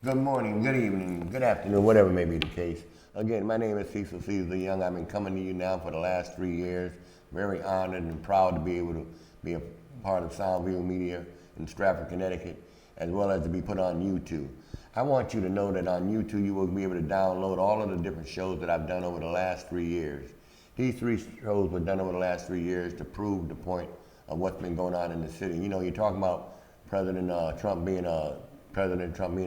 Good morning, good evening, good afternoon, whatever may be the case. Again, my name is Cecil Young. I've been coming to you now for the last 3 years. Very honored and proud to be able to be a part of Soundview Media in Stratford, Connecticut, as well as to be put on YouTube. I want you to know that on YouTube you will be able to download all of the different shows that I've done over the last 3 years. These 3 shows were done over the last 3 years to prove the point of what's been going on in the city. You know, you're talking about President Trump being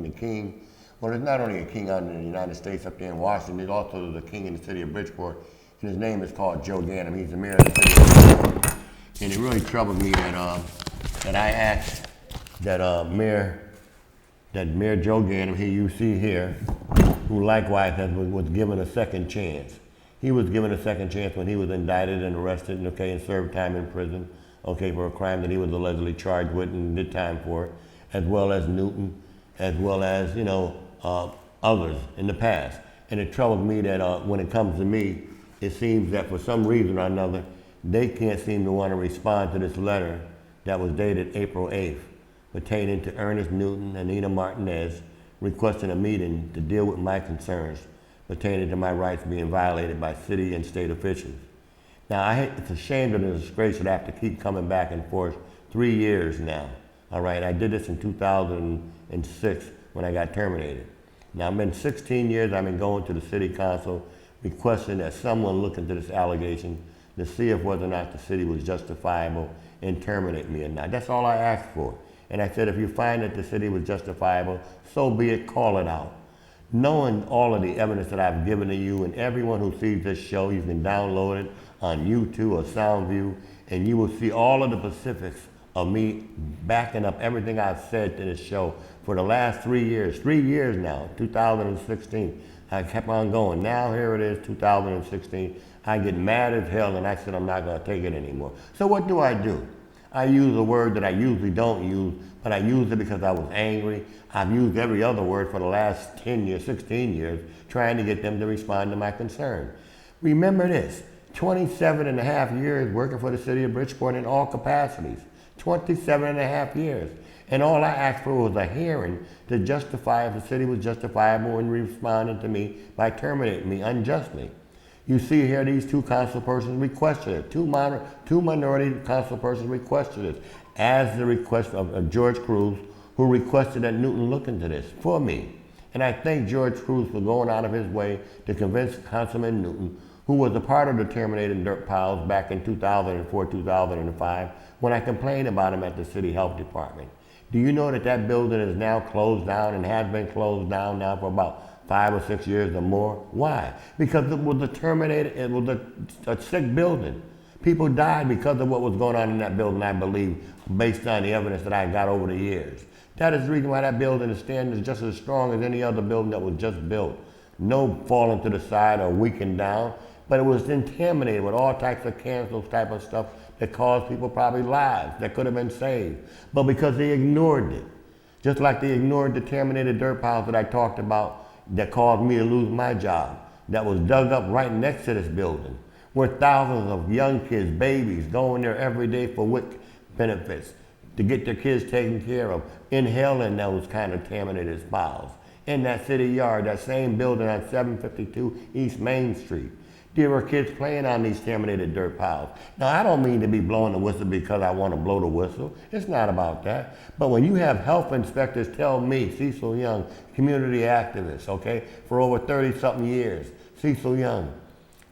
the king. Well, there's not only a king out in the United States up there in Washington, there's also the king in the city of Bridgeport, and his name is called Joe Ganim. He's the mayor of the city of Bridgeport. And it really troubled me that I asked that Mayor Joe Ganim, who you see here, who likewise was given a second chance. He was given a second chance when he was indicted and arrested, and served time in prison, for a crime that he was allegedly charged with and did time for it, as well as Newton, as well as, others in the past. And it troubles me that when it comes to me, it seems that for some reason or another, they can't seem to want to respond to this letter that was dated April 8th, pertaining to Ernest Newton and Nina Martinez, requesting a meeting to deal with my concerns pertaining to my rights being violated by city and state officials. Now, it's a shame and a disgrace that I have to keep coming back and forth 3 years now. All right, I did this in 2006 when I got terminated. Now, I've been 16 years, I've been going to the city council requesting that someone look into this allegation to see if whether or not the city was justifiable in terminating me or not. That's all I asked for. And I said, if you find that the city was justifiable, so be it, call it out. Knowing all of the evidence that I've given to you, and everyone who sees this show, you can download it on YouTube or Soundview, and you will see all of the specifics of me backing up everything I've said to this show for the last 3 years. 3 years now, 2016. I kept on going. Now here it is, 2016. I get mad as hell and I said I'm not gonna take it anymore. So what do? I use a word that I usually don't use, but I used it because I was angry. I've used every other word for the last 10 years, 16 years, trying to get them to respond to my concern. Remember this, 27 and a half years working for the city of Bridgeport in all capacities. 27 and a half years. And all I asked for was a hearing to justify if the city was justifiable in responding to me by terminating me unjustly. You see here, these 2 council persons requested it. Two minority council persons requested it, as the request of George Cruz, who requested that Newton look into this for me. And I thank George Cruz for going out of his way to convince Councilman Newton, who was a part of the terminated dirt piles back in 2004, 2005, when I complained about him at the city health department. Do you know that that building is now closed down and has been closed down now for about 5 or 6 years or more? Why? Because it was it was a sick building. People died because of what was going on in that building, I believe, based on the evidence that I got over the years. That is the reason why that building is standing just as strong as any other building that was just built. No falling to the side or weakened down, but it was contaminated with all types of cancers, type of stuff that caused people probably lives that could have been saved. But because they ignored it, just like they ignored the terminated dirt piles that I talked about that caused me to lose my job, that was dug up right next to this building, where thousands of young kids, babies, going there every day for WIC benefits, to get their kids taken care of, inhaling those kind of contaminated piles. In that city yard, that same building on 752 East Main Street, there were kids playing on these contaminated dirt piles. Now, I don't mean to be blowing the whistle because I want to blow the whistle. It's not about that. But when you have health inspectors tell me, Cecil Young, community activist, for over 30-something years, Cecil Young,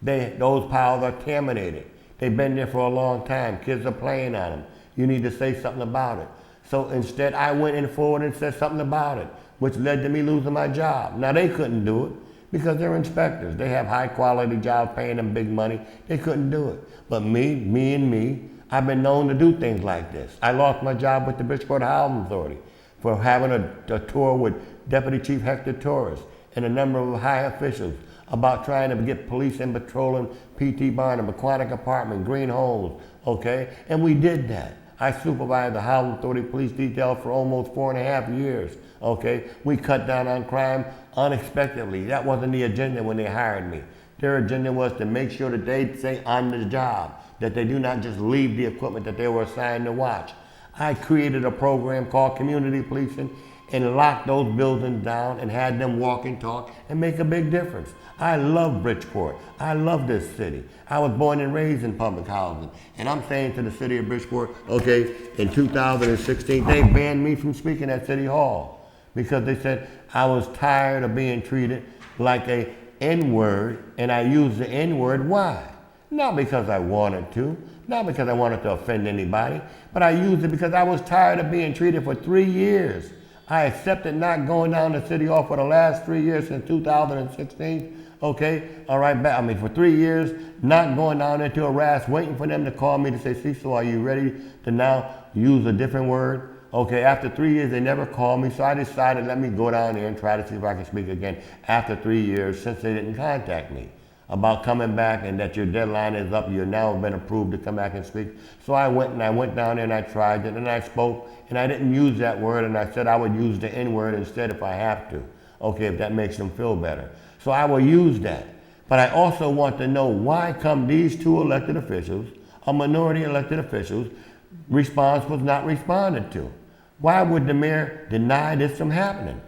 those piles are contaminated. They've been there for a long time. Kids are playing on them. You need to say something about it. So instead, I went in forward and said something about it, which led to me losing my job. Now, they couldn't do it, because they're inspectors. They have high quality jobs paying them big money. They couldn't do it. But me, I've been known to do things like this. I lost my job with the Bridgeport Housing Authority for having a tour with Deputy Chief Hector Torres and a number of high officials about trying to get police in patrolling P.T. Barnum, Aquatic Apartment, Green Homes, And we did that. I supervised the Housing Authority Police Detail for almost 4.5 years, We cut down on crime unexpectedly. That wasn't the agenda when they hired me. Their agenda was to make sure that they stay on the job, that they do not just leave the equipment that they were assigned to watch. I created a program called Community Policing, and lock those buildings down and have them walk and talk and make a big difference. I love Bridgeport. I love this city. I was born and raised in public housing. And I'm saying to the city of Bridgeport, okay, in 2016, they banned me from speaking at City Hall because they said I was tired of being treated like a N-word, and I used the N-word. Why? Not because I wanted to, not because I wanted to offend anybody, but I used it because I was tired of being treated for 3 years. I accepted not going down to City Hall for the last 3 years since 2016. Okay, all right, for 3 years, not going down there to harass, waiting for them to call me to say, Cecil, are you ready to now use a different word? Okay, after 3 years, they never called me, so I decided let me go down there and try to see if I can speak again after 3 years since they didn't contact me about coming back and that your deadline is up, you've now been approved to come back and speak. So I went down there and I tried it and I spoke and I didn't use that word and I said I would use the N-word instead if I have to. Okay, if that makes them feel better. So I will use that. But I also want to know why come these two elected officials, a minority elected officials, response was not responded to. Why would the mayor deny this from happening?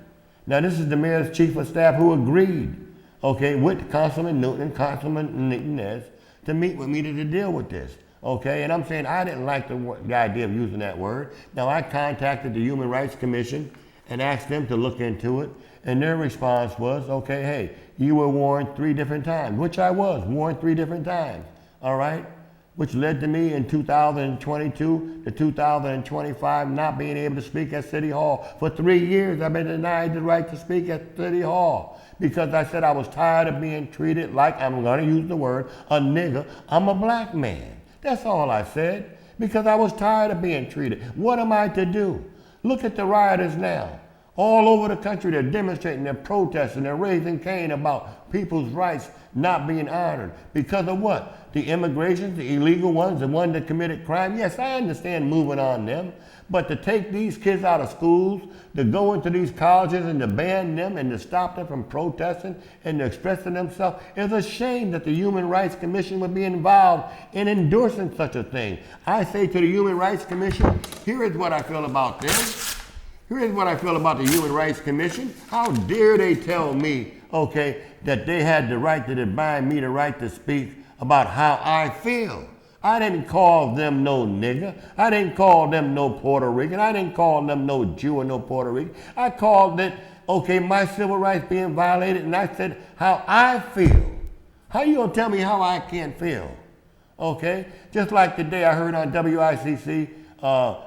Now this is the mayor's chief of staff who agreed, okay, with Councilman Newton and Councilman Inez to meet with me to deal with this. Okay, and I'm saying I didn't like the idea of using that word. Now I contacted the Human Rights Commission and asked them to look into it. And their response was, okay, hey, you were warned 3 different times, which I was warned 3 different times, all right? Which led to me in 2022 to 2025 not being able to speak at City Hall. For 3 years, I've been denied the right to speak at City Hall because I said I was tired of being treated like, I'm gonna use the word, a nigger. I'm a black man. That's all I said, because I was tired of being treated. What am I to do? Look at the rioters now. All over the country, they're demonstrating, they're protesting, they're raising Cain about people's rights not being honored. Because of what? The immigrants, the illegal ones, the ones that committed crime. Yes, I understand moving on them. But to take these kids out of schools, to go into these colleges and to ban them and to stop them from protesting and expressing themselves, is a shame that the Human Rights Commission would be involved in endorsing such a thing. I say to the Human Rights Commission, here is what I feel about them. Here's what I feel about the Human Rights Commission. How dare they tell me, okay, that they had the right to deny me the right to speak about how I feel. I didn't call them no nigger. I didn't call them no Puerto Rican. I didn't call them no Jew or no Puerto Rican. I called it, okay, my civil rights being violated, and I said how I feel. How you gonna tell me how I can't feel? Okay? Just like today I heard on WICC,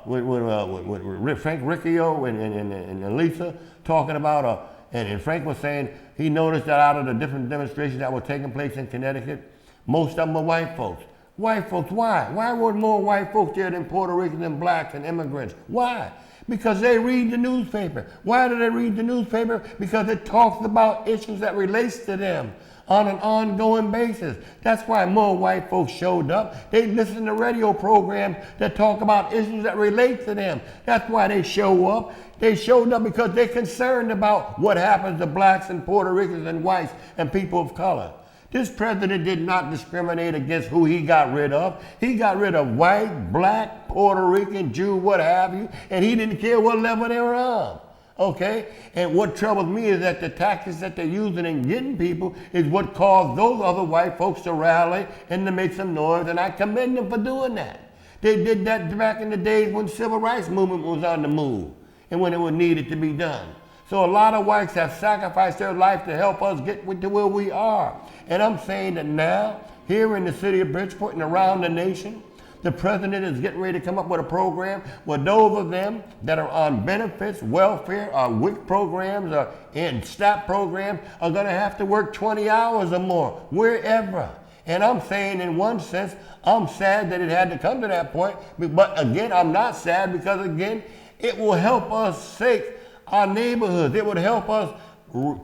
with Frank Riccio and Elisa talking about, and Frank was saying he noticed that out of the different demonstrations that were taking place in Connecticut, most of them were white folks. White folks, why? Why were more white folks there than Puerto Ricans and blacks and immigrants? Why? Because they read the newspaper. Why do they read the newspaper? Because it talks about issues that relates to them on an ongoing basis. That's why more white folks showed up. They listen to radio programs that talk about issues that relate to them. That's why they show up. They showed up because they're concerned about what happens to blacks and Puerto Ricans and whites and people of color. This president did not discriminate against who he got rid of. He got rid of white, black, Puerto Rican, Jew, what have you, and he didn't care what level they were on. Okay? And what troubles me is that the tactics that they're using in getting people is what caused those other white folks to rally and to make some noise, and I commend them for doing that. They did that back in the days when the civil rights movement was on the move and when it was needed to be done. So a lot of whites have sacrificed their life to help us get to where we are. And I'm saying that now, here in the city of Bridgeport and around the nation, the president is getting ready to come up with a program where those of them that are on benefits, welfare, or WIC programs, or in STAP programs are going to have to work 20 hours or more, wherever. And I'm saying in one sense, I'm sad that it had to come to that point. But again, I'm not sad because, again, it will help us save our neighborhoods. It would help us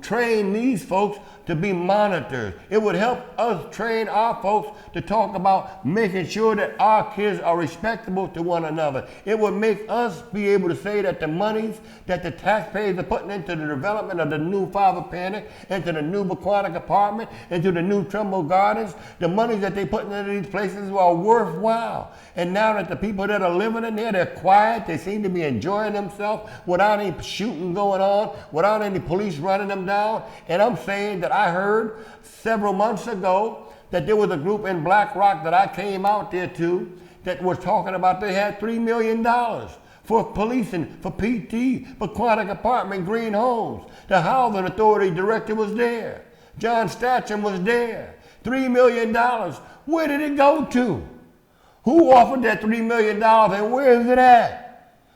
train these folks to be monitors. It would help us train our folks to talk about making sure that our kids are respectable to one another. It would make us be able to say that the monies that the taxpayers are putting into the development of the new Father Panic, into the new Bequatic apartment, into the new Trumbull Gardens, the monies that they put into these places are worthwhile. And now that the people that are living in there, they're quiet, they seem to be enjoying themselves without any shooting going on, without any police running them down. And I'm saying that I heard several months ago that there was a group in Black Rock that I came out there to that was talking about they had $3 million for policing, for PT, Bequatic Apartment, Green Homes. The Housing Authority Director was there. John Statcham was there. $3 million. Where did it go to? Who offered that $3 million and where is it at?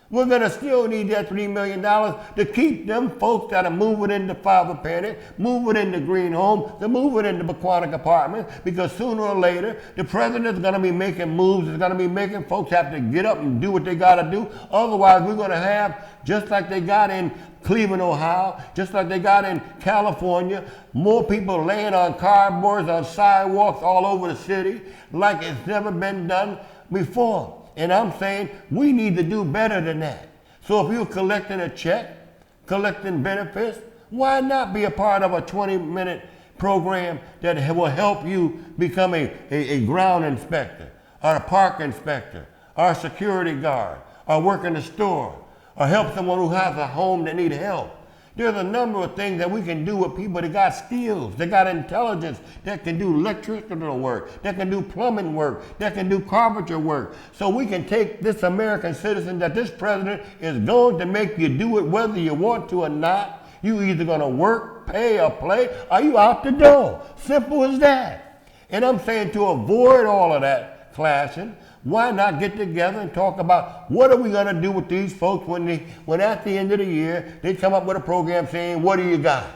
We're going to still need that $3 million to keep them folks that are moving into Father Panic, moving into Green Home, they're moving into Bequatic Apartments, because sooner or later, the president's going to be making moves, is going to be making folks have to get up and do what they got to do. Otherwise, we're going to have, just like they got in Cleveland, Ohio, just like they got in California, more people laying on cardboards, on sidewalks all over the city, like it's never been done before. And I'm saying we need to do better than that. So if you're collecting a check, collecting benefits, why not be a part of a 20-minute program that will help you become a ground inspector, or a park inspector, or a security guard, or work in the store, or help someone who has a home that needs help. There's a number of things that we can do with people that got skills, that got intelligence, that can do electrical work, that can do plumbing work, that can do carpenter work. So we can take this American citizen that this president is going to make you do it whether you want to or not. You either going to work, pay, or play, or you out the door. Simple as that. And I'm saying to avoid all of that clashing, why not get together and talk about what are we going to do with these folks when at the end of the year, they come up with a program saying, what do you got?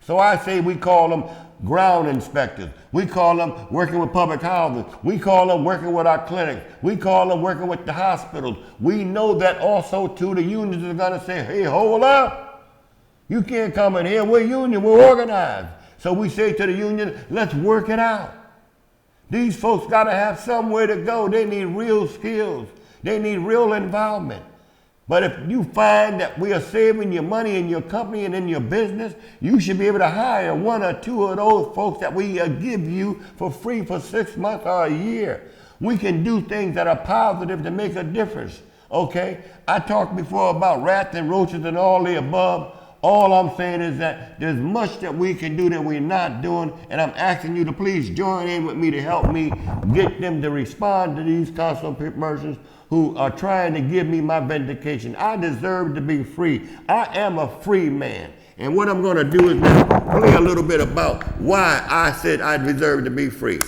So I say we call them ground inspectors. We call them working with public housing. We call them working with our clinics. We call them working with the hospitals. We know that also too the unions are going to say, hey, hold up. You can't come in here. We're union. We're organized. So we say to the union, let's work it out. These folks got to have somewhere to go. They need real skills. They need real involvement. But if you find that we are saving your money in your company and in your business, you should be able to hire one or two of those folks that we give you for free for 6 months or a year. We can do things that are positive to make a difference, okay? I talked before about rats and roaches and all the above. All I'm saying is that there's much that we can do that we're not doing, and I'm asking you to please join in with me to help me get them to respond to these council persons who are trying to give me my vindication. I deserve to be free. I am a free man. And what I'm going to do is now play a little bit about why I said I deserve to be free.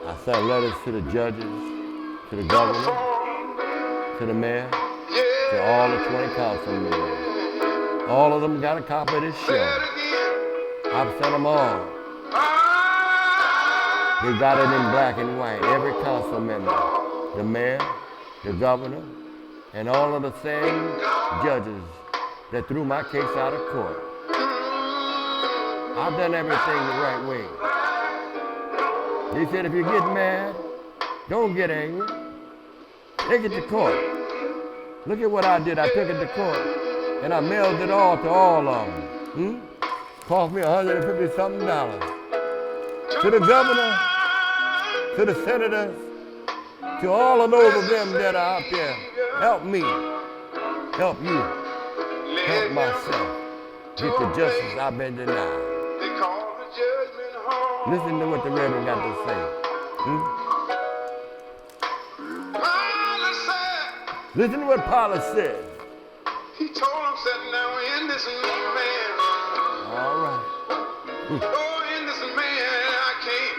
I sent letters to the judges, to the governor, to the mayor, to all the 20 council members. All of them got a copy of this show. I've sent them all. They got it in black and white, every council member, the mayor, the governor, and all of the same judges that threw my case out of court. I've done everything the right way. They said if you get mad, don't get angry. Take it to court. Look at what I did. I took it to court and I mailed it all to all of them. Cost me $150-something. To the governor, to the senators, to all of those of them that are out there. Help me. Help you. Help myself. Get the justice I've been denied. Listen to what the Reverend got to say. Listen to what Paula said. He told him, said, now innocent man. All right. Oh, innocent man, I can't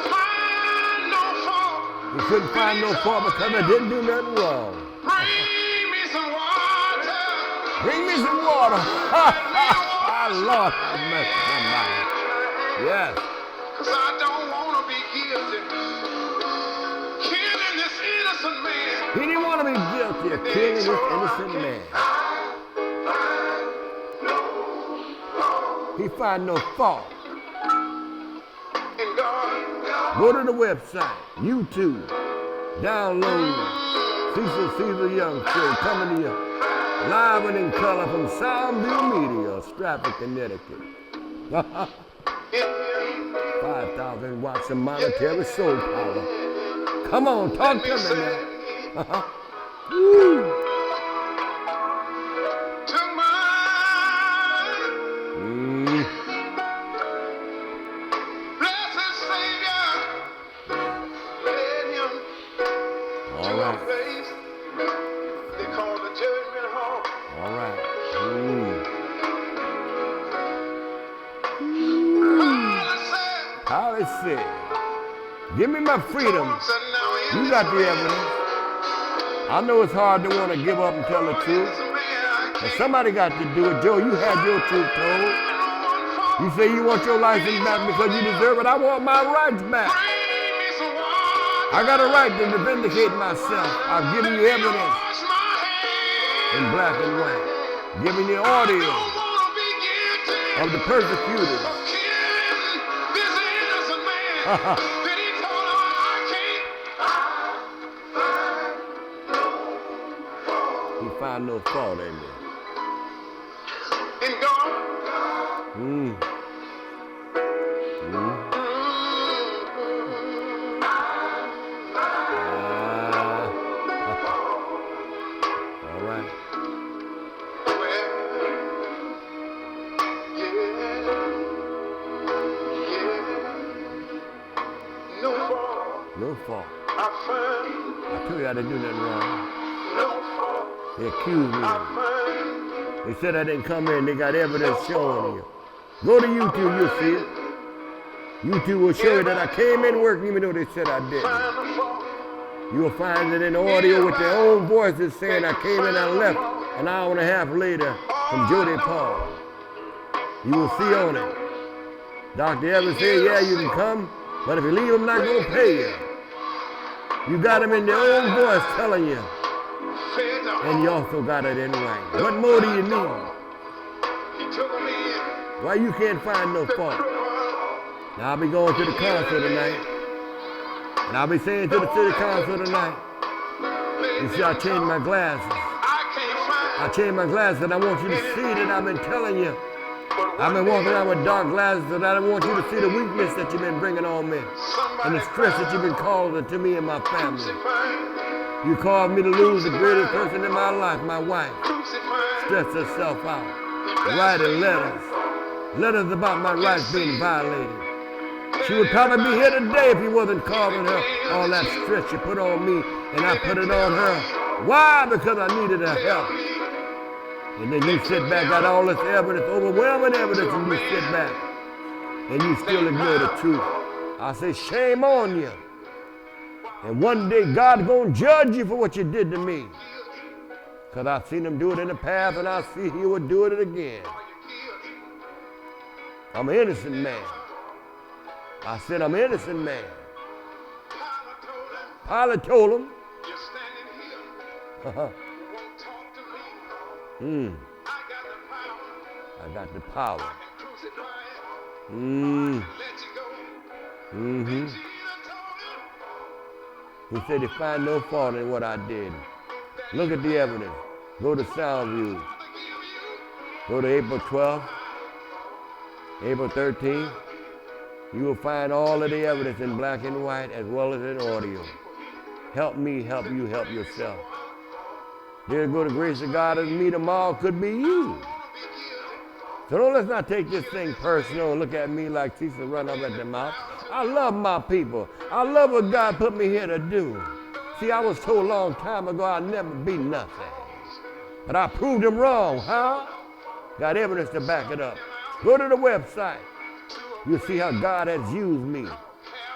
find no fault. He couldn't find no fault because I didn't do nothing wrong. Bring me some water. Bring me some water. Lord have mercy, somebody. Yes. Cause I don't want to be guilty. Killing this innocent man. He didn't want to be guilty of killing this innocent man. He find no fault. In God. Go to the website, YouTube, download Cecil Young Show coming to you live and in color from Soundview Media, Stratford, Connecticut. 5,000 watts of monetary soul power. Come on, talk to me now. Woo. Give me my freedom. You got the evidence. I know it's hard to want to give up and tell the truth, but somebody got to do it. Joe, you had your truth told. You say you want your license back because you deserve it. I want my rights back. I got a right to vindicate myself. I've given you evidence in black and white, giving you audio of the persecutors. He find no fault in me. In God. All right. No fault. I told you I didn't do nothing wrong. They accused me. They said I didn't come in. They got evidence showing you. Go to YouTube, you'll see it. YouTube will show you that I came in work even though they said I didn't. You will find it in audio with their own voices saying I came in and left an hour and a half later from Jody Paul. You will see on it. Dr. Evans said, yeah, you can come, but if you leave, I'm not going to pay you. You got them in their own voice telling you. And you also got it in writing. What more do you need? Why you can't find no fault? Now I'll be going to the council tonight. And I'll be saying to the city council tonight, you see I changed my glasses. I changed my glasses and I want you to see that I've been telling you. I've been walking around with dark glasses and I don't want you to see the weakness that you've been bringing on me. And the stress that you've been causing to me and my family. You caused me to lose the greatest person in my life, my wife. Stressed herself out. Writing letters. Letters about my rights being violated. She would probably be here today if you wasn't causing her all that stress you put on me and I put it on her. Why? Because I needed her help. And then you sit back, got all this evidence, overwhelming evidence, and you sit back and you still ignore the truth. I say, shame on you. And one day God's going to judge you for what you did to me. Because I've seen him do it in the past and I see he would do it again. I'm an innocent man. I said I'm an innocent man. Pilate told him. I got the power. He said he find no fault in what I did. Look at the evidence. Go to Soundview. Go to April 12th, April 13th. You will find all of the evidence in black and white as well as in audio. Help me, help you, help yourself. There go the grace of God as me tomorrow could be you. So let's not take this thing personal and look at me like Cecil run up at the mouth. I love my people. I love what God put me here to do. See, I was told a long time ago I'd never be nothing. But I proved him wrong, huh? Got evidence to back it up. Go to the website. You'll see how God has used me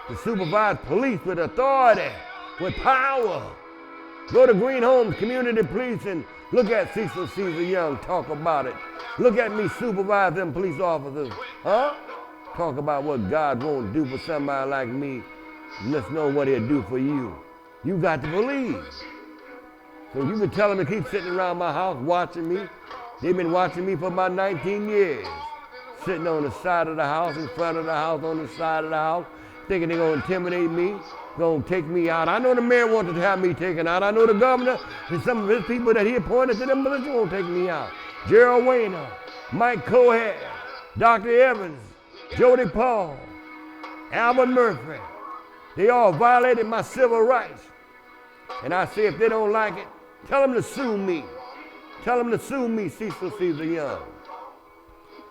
to supervise police with authority with power. Go to Green Homes Community Police and look at Cecil Caesar Young talk about it. Look at me supervise them police officers. Huh? Talk about what God won't do for somebody like me. Let's know what he'll do for you. You got to believe. So you can tell them to keep sitting around my house watching me. They've been watching me for about 19 years. Sitting on the side of the house, in front of the house, on the side of the house, thinking they're going to intimidate me, going to take me out. I know the mayor wanted to have me taken out. I know the governor and some of his people that he appointed to them positions won't take me out. Gerald Wayner, Mike Cohen, Dr. Evans, Jody Paul, Albert Murphy. They all violated my civil rights. And I say if they don't like it, tell them to sue me. Tell them to sue me, Cecil Caesar Young.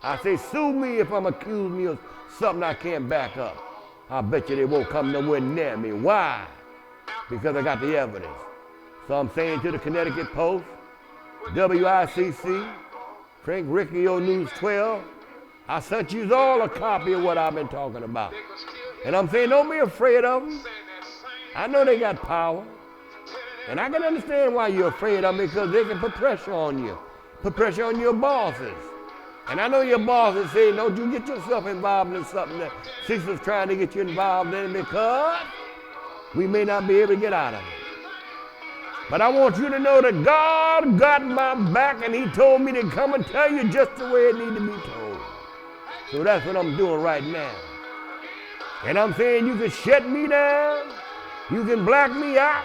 I say sue me if I'm accused me of something I can't back up. I bet you they won't come nowhere near me. Why? Because I got the evidence. So I'm saying to the Connecticut Post, WICC, Frank Riccio News 12, I sent you all a copy of what I've been talking about. And I'm saying don't be afraid of them. I know they got power. And I can understand why you're afraid of them because they can put pressure on you. Put pressure on your bosses. And I know your bosses say, don't you get yourself involved in something that Cecil's trying to get you involved in because we may not be able to get out of it. But I want you to know that God got my back and he told me to come and tell you just the way it needs to be told. So that's what I'm doing right now. And I'm saying you can shut me down, you can black me out,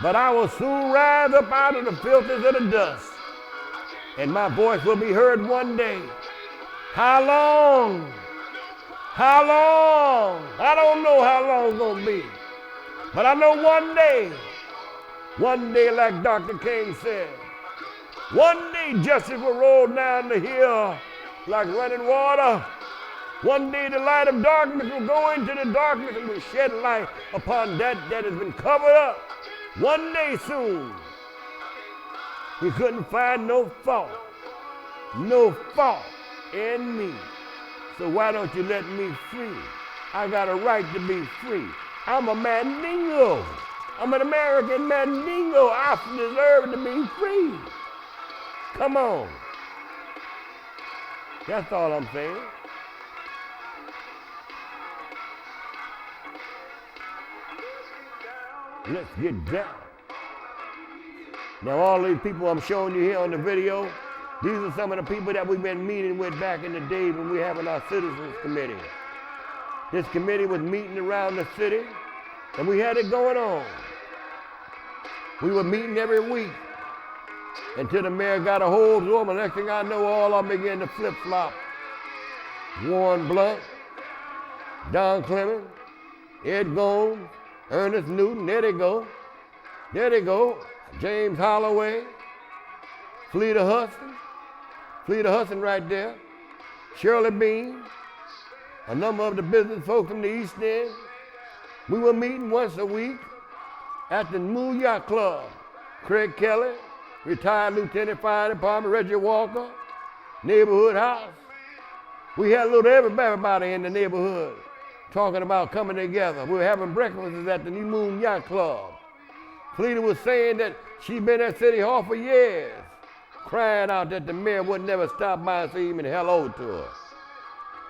but I will soon rise up out of the filters of the dust. And my voice will be heard one day. How long? How long? I don't know how long it's going to be. But I know one day like Dr. King said, one day justice will roll down the hill like running water. One day the light of darkness will go into the darkness and will shed light upon that has been covered up. One day soon. He couldn't find no fault in me. So why don't you let me free? I got a right to be free. I'm a Mandingo. I'm an American Mandingo. I deserve to be free. Come on. That's all I'm saying. Let's get down. Now all these people I'm showing you here on the video, these are some of the people that we've been meeting with back in the days when we were having our citizens committee. This committee was meeting around the city and we had it going on. We were meeting every week until the mayor got a hold of them, and next thing I know, all of them began to flip-flop. Warren Blunt, Don Clemens, Ed Gomes, Ernest Newton, there they go. There they go. James Holloway, Fleeta Hudson right there, Shirley Bean, a number of the business folks from the East End. We were meeting once a week at the Moon Yacht Club. Craig Kelly, retired Lieutenant Fire Department, Reggie Walker, neighborhood house. We had a little everybody in the neighborhood talking about coming together. We were having breakfasts at the New Moon Yacht Club. Fleeta was saying that she'd been at City Hall for years, crying out that the mayor would never stop by and say even hello to her.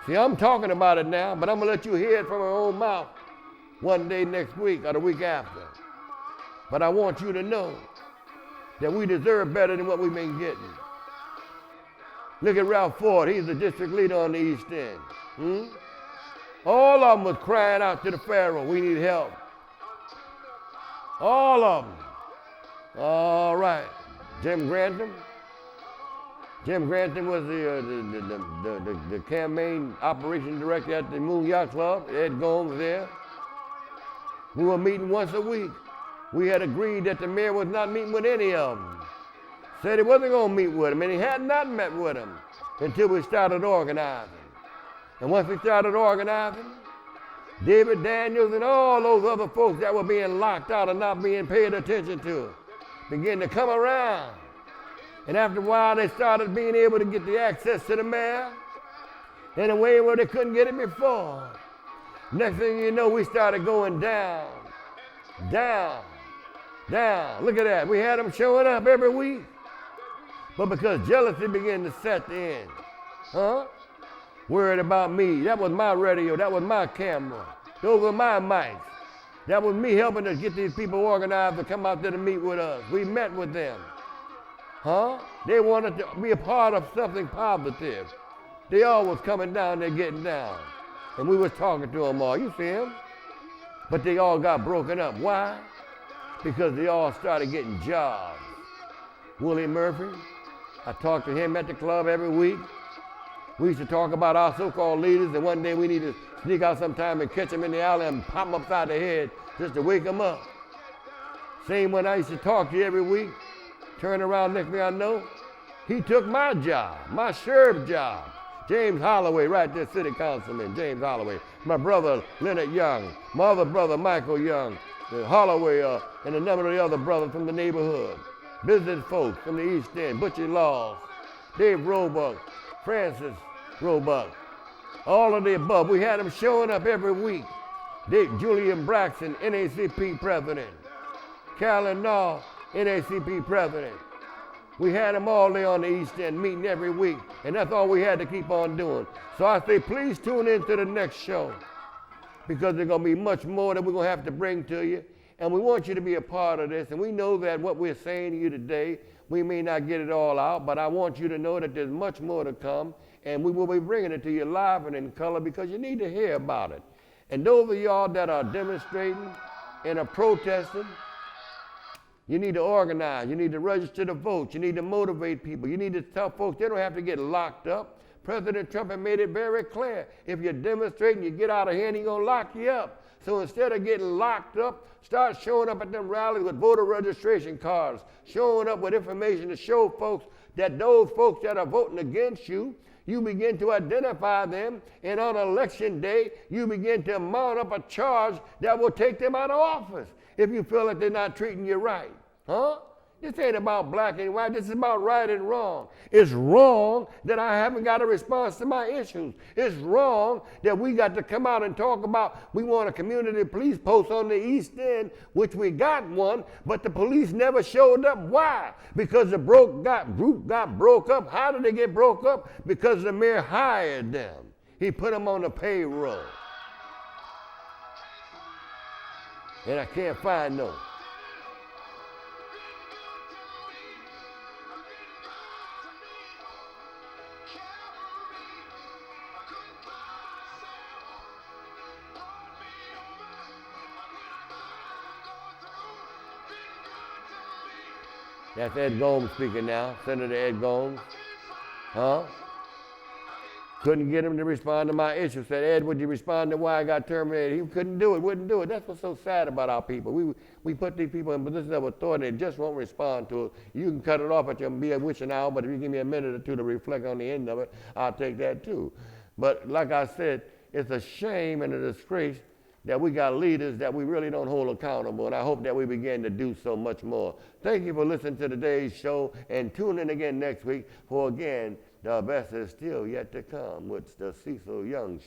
See, I'm talking about it now, but I'm going to let you hear it from her own mouth one day next week or the week after. But I want you to know that we deserve better than what we've been getting. Look at Ralph Ford. He's the district leader on the East End. All of them was crying out to the Pharaoh, we need help. All of them. All right. Jim Grantham. Jim Grantham was the campaign operation director at the Moon Yacht Club. Ed Gomes was there. We were meeting once a week. We had agreed that the mayor was not meeting with any of them. Said he wasn't going to meet with them, and he had not met with them until we started organizing. And once we started organizing, David Daniels and all those other folks that were being locked out and not being paid attention to began to come around. And after a while, they started being able to get the access to the mayor in a way where they couldn't get it before. Next thing you know, we started going down Down. Down. Look at that. We had them showing up every week. But because jealousy began to set in, worried about me. That was my radio. That was my camera. Those were my mics. That was me helping to get these people organized to come out there to meet with us. We met with them. They wanted to be a part of something positive. They all was coming down there getting down. And we was talking to them all. You see them? But they all got broken up. Why? Because they all started getting jobs. Willie Murphy, I talked to him at the club every week. We used to talk about our so-called leaders, and one day we need to sneak out sometime and catch them in the alley and pop them upside the head just to wake them up. Same one I used to talk to every week. Turn around, next thing I know, he took my job, my sheriff job. James Holloway, right there, city councilman, James Holloway. My brother, Leonard Young. My other brother, Michael Young. Holloway, and a number of the other brothers from the neighborhood. Business folks from the East End, Butchie Laws, Dave Roebuck, Francis Roebuck. All of the above. We had them showing up every week. Julian Braxton, NACP president. Carolyn Naw, NACP president. We had them all there on the East End meeting every week, and that's all we had to keep on doing. So I say, please tune in to the next show, because there's going to be much more that we're going to have to bring to you, and we want you to be a part of this. And we know that what we're saying to you today, we may not get it all out, but I want you to know that there's much more to come, and we will be bringing it to you live and in color, because you need to hear about it. And those of y'all that are demonstrating and are protesting, you need to organize. You need to register to vote. You need to motivate people. You need to tell folks they don't have to get locked up. President Trump has made it very clear. If you're demonstrating, you get out of hand, he's going to lock you up. So instead of getting locked up, start showing up at them rallies with voter registration cards, showing up with information to show folks that those folks that are voting against you, you begin to identify them, and on election day, you begin to mount up a charge that will take them out of office if you feel that they're not treating you right. This ain't about black and white. This is about right and wrong. It's wrong that I haven't got a response to my issues. It's wrong that we got to come out and talk about we want a community police post on the East End, which we got one, but the police never showed up. Why? Because the group got broke up. How did they get broke up? Because the mayor hired them. He put them on the payroll. And I can't find no. That's Ed Gomes speaking now, Senator Ed Gomes. Couldn't get him to respond to my issue. Said, Ed, would you respond to why I got terminated? He couldn't do it, wouldn't do it. That's what's so sad about our people. We put these people in positions of authority and just won't respond to it. You can cut it off at your be a witch an hour, but if you give me a minute or two to reflect on the end of it, I'll take that too. But like I said, it's a shame and a disgrace that we got leaders that we really don't hold accountable, and I hope that we begin to do so much more. Thank you for listening to today's show, and tune in again next week for, again, the best is still yet to come with the Cecil Young Show.